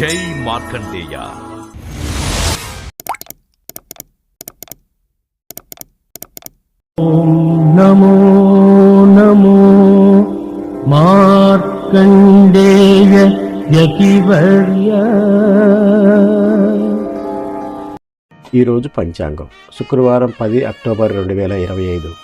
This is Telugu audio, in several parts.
జై మార్కండేయ. నమో నమో మార్కండేయ యతివర్య. ఈరోజు పంచాంగం శుక్రవారం 10 అక్టోబర్ 2025,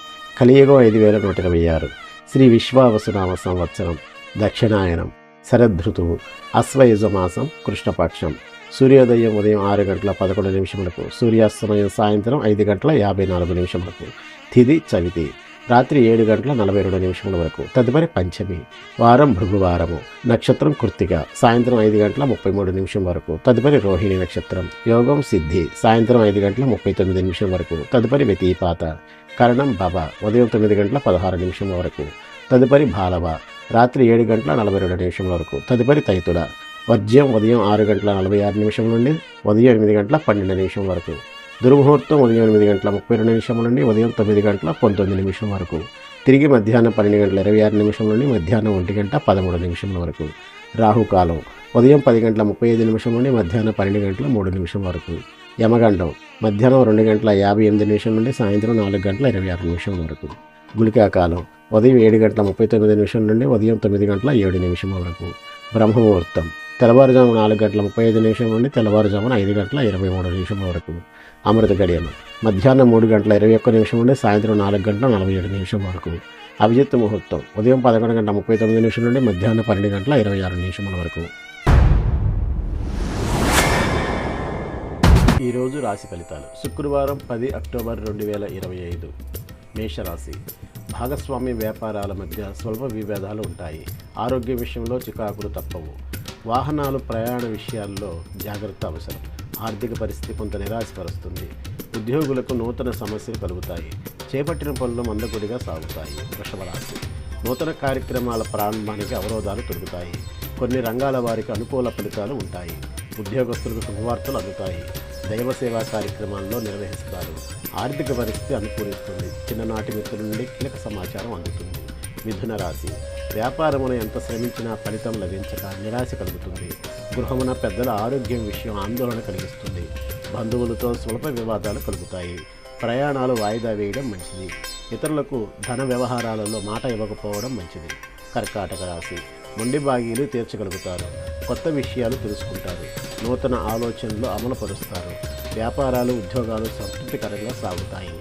కలియుగం 5126, శ్రీ విశ్వావసునామ సంవత్సరం, దక్షిణాయనం, శరదృతువు, అశ్వయుజమాసం, కృష్ణపక్షం. సూర్యోదయం ఉదయం 6:11 సూర్యాస్తమయం సాయంత్రం 5:54. తిథి చవితి, రాత్రి 7:42 వరకు. తదుపరి పంచమి, వారం భృగువారము, నక్షత్రం కృత్తిక, సాయంత్రం 5:33 వరకు. తదుపరి రోహిణి నక్షత్రం. యోగం సిద్ధి, సాయంత్రం 5:39 వరకు. తదుపరి వ్యతిపాత, కరణం బబ, ఉదయం 9:16 వరకు. తదుపరి బాలవ, రాత్రి 7:42 వరకు. తదుపరి తైతుల, వర్జ్యం ఉదయం 6:46 నుండి ఉదయం 8:12 వరకు. దుర్ముహూర్తం ఉదయం 8:32 నుండి ఉదయం 9:19 వరకు. తిరిగి మధ్యాహ్నం 12:26 నుండి మధ్యాహ్నం 1:13 వరకు. రాహుకాలం ఉదయం 10:35 నుండి మధ్యాహ్నం 12:03 వరకు. యమగండం మధ్యాహ్నం 2:58 నుండి సాయంత్రం 4:26 వరకు. గుళికాకాలం ఉదయం 7:39 నుండి ఉదయం 9:07 వరకు. బ్రహ్మముహూర్తం తెల్లవారుజామున 4:35 నుండి తెల్లవారుజామున 5:23 వరకు. అమృత గడియలు మధ్యాహ్నం 3:21 నుండి సాయంత్రం 4:47 వరకు. అభిజిత్ ముహూర్తం ఉదయం 11:39 నుండి మధ్యాహ్నం 12:26 వరకు. ఈరోజు రాశి ఫలితాలు. శుక్రవారం 10 అక్టోబర్ 2025, మేషరాశి. భాగస్వామ్య వ్యాపారాల మధ్య స్వల్ప విభేదాలు ఉంటాయి. ఆరోగ్య విషయంలో చికాకులు తప్పవు. వాహనాలు, ప్రయాణ విషయాల్లో జాగ్రత్త అవసరం. ఆర్థిక పరిస్థితి కొంత నిరాశపరుస్తుంది. ఉద్యోగులకు నూతన సమస్యలు కలుగుతాయి. చేపట్టిన పనులు మందకొడిగా సాగుతాయి. వృషభరాశి. నూతన కార్యక్రమాల ప్రారంభానికి అవరోధాలు తొలుగుతాయి. కొన్ని రంగాల వారికి అనుకూల ఫలితాలు ఉంటాయి. ఉద్యోగస్తులకు శుభవార్తలు అందుతాయి. దైవ సేవా కార్యక్రమాల్లో నిర్వహిస్తారు. ఆర్థిక పరిస్థితి అనుకూలిస్తుంది. చిన్ననాటి మిత్రుల నుండి కీలక సమాచారం అందుతుంది. మిథున రాశి. వ్యాపారమున ఎంత శ్రమించినా ఫలితం లభించక నిరాశ కలుగుతుంది. గృహమున పెద్దల ఆరోగ్యం విషయం ఆందోళన కలిగిస్తుంది. బంధువులతో స్వల్ప వివాదాలు కలుగుతాయి. ప్రయాణాలు వాయిదా వేయడం మంచిది. ఇతరులకు ధన వ్యవహారాలలో మాట ఇవ్వకపోవడం మంచిది. కర్కాటక రాశి. మొండి బాగీలు తీర్చగలుగుతారు. కొత్త విషయాలు తెలుసుకుంటారు. నూతన ఆలోచనలు అమలుపరుస్తారు. వ్యాపారాలు, ఉద్యోగాలు సంతృప్తికరంగా సాగుతాయి.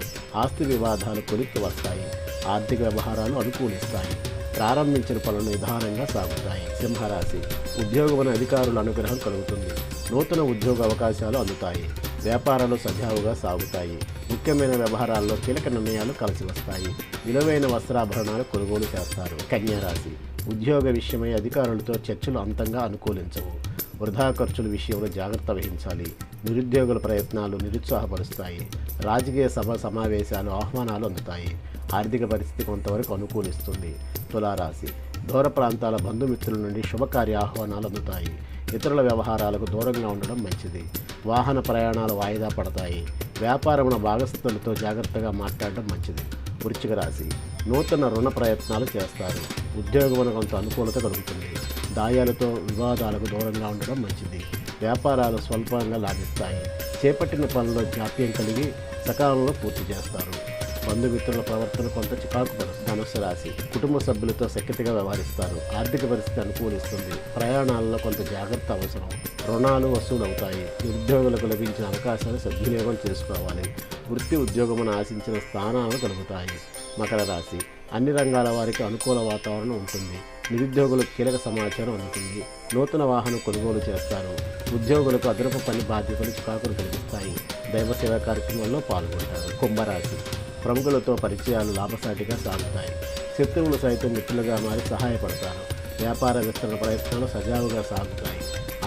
ఆస్తి వివాదాలు కొలిక్కి వస్తాయి. ఆర్థిక వ్యవహారాలు అనుకూలిస్తాయి. ప్రారంభించిన పనులు నిదానంగా సాగుతాయి. సింహరాశి. ఉద్యోగమున అధికారుల అనుగ్రహం కలుగుతుంది. నూతన ఉద్యోగ అవకాశాలు అందుతాయి. వ్యాపారాలు సజావుగా సాగుతాయి. ముఖ్యమైన వ్యవహారాల్లో కీలక నిర్ణయాలు కలిసి వస్తాయి. విలువైన వస్త్రాభరణాలు కొనుగోలు చేస్తారు. కన్యారాశి. ఉద్యోగ విషయమై అధికారులతో చర్చలు అంతంగా అనుకూలించవు. వృధా ఖర్చుల విషయంలో జాగ్రత్త వహించాలి. నిరుద్యోగుల ప్రయత్నాలు నిరుత్సాహపరుస్తాయి. రాజకీయ సమావేశాలు, ఆహ్వానాలు అందుతాయి. ఆర్థిక పరిస్థితి కొంతవరకు అనుకూలిస్తుంది. తులారాశి. దూర ప్రాంతాల బంధుమిత్రుల నుండి శుభకార్య ఆహ్వానాలు అందుతాయి. ఇతరుల వ్యవహారాలకు దూరంగా ఉండడం మంచిది. వాహన ప్రయాణాలు వాయిదా పడతాయి. వ్యాపారమున భాగస్థులతో జాగ్రత్తగా మాట్లాడడం మంచిది. వృశ్చిక రాశి. నూతన రుణ ప్రయత్నాలు చేస్తారు. ఉద్యోగమున కొంత అనుకూలత కలుగుతుంది. దాయాలతో వివాదాలకు దూరంగా ఉండడం మంచిది. వ్యాపారాలు స్వల్పంగా లాభిస్తాయి. చేపట్టిన పనుల్లో జాప్యం కలిగి సకాలంలో పూర్తి చేస్తారు. బంధుమిత్రుల ప్రవర్తన కొంత చికాకు పడుతుంది. ధనుస్సు రాశి. కుటుంబ సభ్యులతో సఖ్యతగా వ్యవహరిస్తారు. ఆర్థిక పరిస్థితి అనుకూలిస్తుంది. ప్రయాణాలలో కొంత జాగ్రత్త అవసరం. రుణాలు వసూలవుతాయి. నిరుద్యోగులకు లభించిన అవకాశాలు సద్వినియోగం చేసుకోవాలి. వృత్తి, ఉద్యోగమును ఆశించిన స్థానాలు కలుగుతాయి. మకర రాశి. అన్ని రంగాల వారికి అనుకూల వాతావరణం ఉంటుంది. నిరుద్యోగులకు కీలక సమాచారం అందుతుంది. నూతన వాహనం కొనుగోలు చేస్తారు. ఉద్యోగులకు అదనపు పని బాధ్యతలు చికాకులు కలిగిస్తాయి. దైవ సేవా కార్యక్రమాల్లో పాల్గొంటారు. కుంభరాశి. ప్రముఖులతో పరిచయాలు లాభసాటిగా సాగుతాయి. శత్రువులు సైతం మిత్రులుగా మారి సహాయపడతారు. వ్యాపార విస్తరణ ప్రయత్నాలు సజావుగా సాగుతాయి.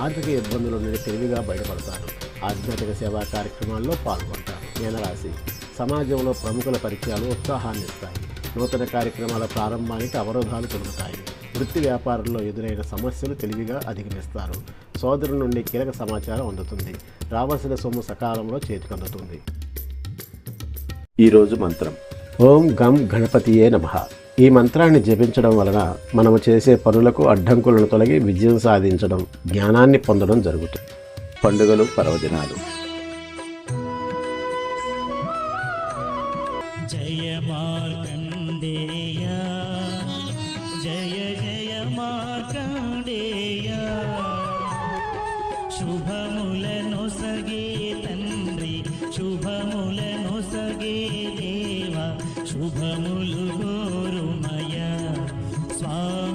ఆర్థిక ఇబ్బందుల నుండి తెలివిగా బయటపడతారు. ఆధ్యాత్మిక సేవా కార్యక్రమాల్లో పాల్గొంటారు. మీనరాశి. సమాజంలో ప్రముఖుల పరిచయాలు ఉత్సాహాన్ని ఇస్తాయి. నూతన కార్యక్రమాల ప్రారంభానికి అవరోధాలు కలుగుతాయి. వృత్తి వ్యాపారంలో ఎదురైన సమస్యలు తెలివిగా అధిగమిస్తారు. సోదరుల నుండి కీలక సమాచారం అందుతుంది. రావాల్సిన సొమ్ము సకాలంలో చేతికందుతుంది. ఈరోజు మంత్రం ఓం గం గణపతియే నమః. ఈ మంత్రాన్ని జపించడం వలన మనము చేసే పనులకు అడ్డంకులను తొలగి విజయం సాధించడం, జ్ఞానాన్ని పొందడం జరుగుతుంది. పండుగలు, పర్వదినాలు. జయ మార్కండేయ, జయ జయ మార్కండేయ, శుభములను సగే తండ్రి, శుభములను సగే దేవ, శుభములు గోరుమయ స్వామి.